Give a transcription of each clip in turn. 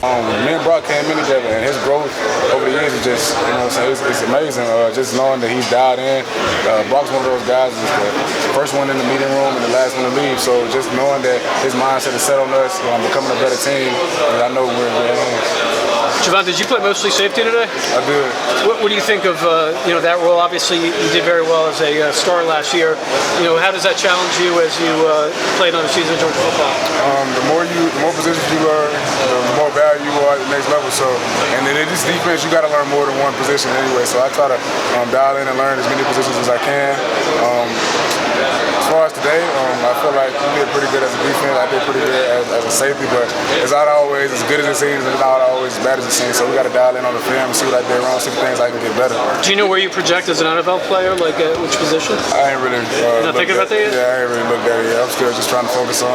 Me and Brock came in together, and his growth over the years is just, it's amazing. Just knowing that he's dialed in. Brock's one of those guys that's the first one in the meeting room and the last one to leave. So just knowing that his mindset is set on us, becoming a better team, I know we're in good hands. Javon, did you play mostly safety today? I did. What do you think of that role? Obviously, you did very well as a star last year. How does that challenge you as you played on the season of Georgia football? The more positions you learn, the more value you are at the next level. So, and in this defense, you got to learn more than one position anyway. So I try to dial in and learn as many positions as I can. As far as today, I feel like we did pretty good as a defense. I did pretty good as a safety, but it's not always as good as it seems, and it's not always as bad as it seems. So we got to dial in on the film and see what I did wrong, see things I can get better. Do you know where you project as an NFL player, like at which position? I ain't really. Not thinking about that yet? Yeah, I ain't really looked at it yet. I'm still just trying to focus on,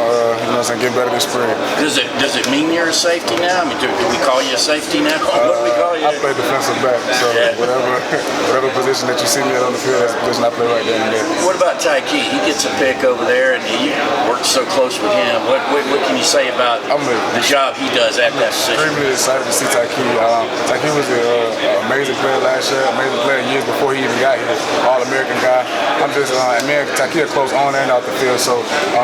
getting better this spring. Does it mean you're a safety now? I mean, do we call you a safety now? What do we call you? I play defensive back, so whatever position that you see me at on the field, that's the position I play right there and there. What about Ty Key? He gets a pick over there, and you work so close with him. What can you say about the job he does at that position? I'm extremely excited to see Ty Key. Ty Key was an amazing player last year, amazing player years before he even got here, All-American guy. I'm just, me and Ty Key are close on and out the field, so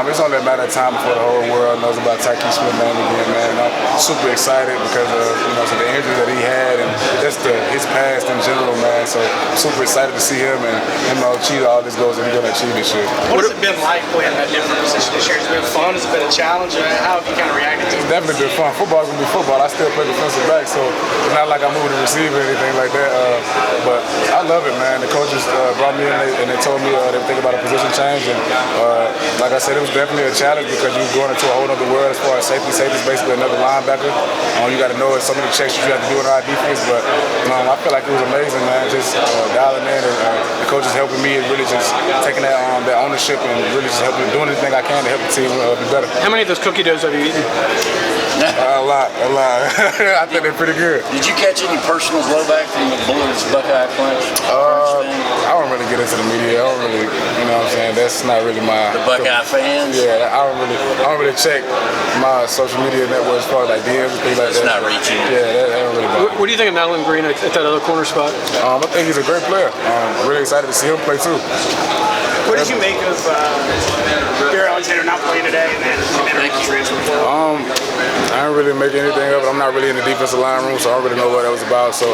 it's only a matter of time before the whole world knows about Ty Key Smith name again, man. I'm super excited because of the injury that he had and just his past in general, man. So I'm super excited to see him and him achieve all these goals that he's going to achieve this year. What has it been like playing that different position this year? Has it been fun? Has it been a challenge? How have you kind of reacted to it? It's definitely been fun. Football's going to be football. I still play defensive back, so it's not like I'm moving to receiver or anything like that. But I love it, man. The coaches brought me in and they told me they were thinking about a position change. And like I said, it was definitely a challenge because you're going into a whole other world as far as safety. Safety is basically another linebacker. You got to know so many checks you have to do in our defense. But I feel like it was amazing, man. Just dialing in and the coaches helping me and really just taking that ownership and really just helping, doing anything I can to help the team be better. How many of those cookie doughs have you eaten? A lot. I think they're pretty good. Did you catch any personal blowback from the Bullard's Buckeye punch? I don't really get into the media. I don't really, that's not really my. The Buckeye fans? Yeah, I don't really check my social media network as far as like DMs and things like that. It's not reaching. Yeah, that don't really bother. What do you think of Madeline Green at that other corner spot? I think he's a great player. Really excited to see him play too. What did you make of Gary Alexander not playing today and then transfer? I don't really make anything of it. I'm not really in the defensive line room, so I don't really know what that was about. So,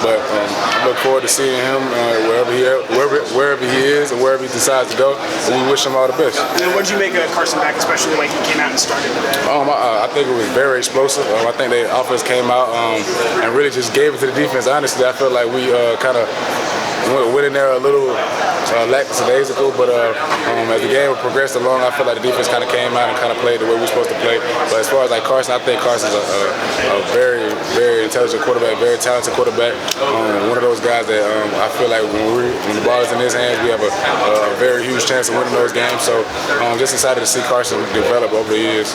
but I look forward to seeing him wherever he is or wherever he decides to go. And we wish him all the best. And then what did you make of Carson Beck, especially the way he came out and started today? I think it was very explosive. I think the offense came out and really just gave it to the defense. Honestly, I felt like we kind of went in there a little lackadaisical, but as the game progressed along, I feel like the defense kind of came out and kind of played the way we're supposed to play. But as far as like Carson, I think Carson's a very, very intelligent quarterback, very talented quarterback. One of those guys that I feel like when the ball is in his hands, we have a very huge chance of winning those games. So I'm just excited to see Carson develop over the years.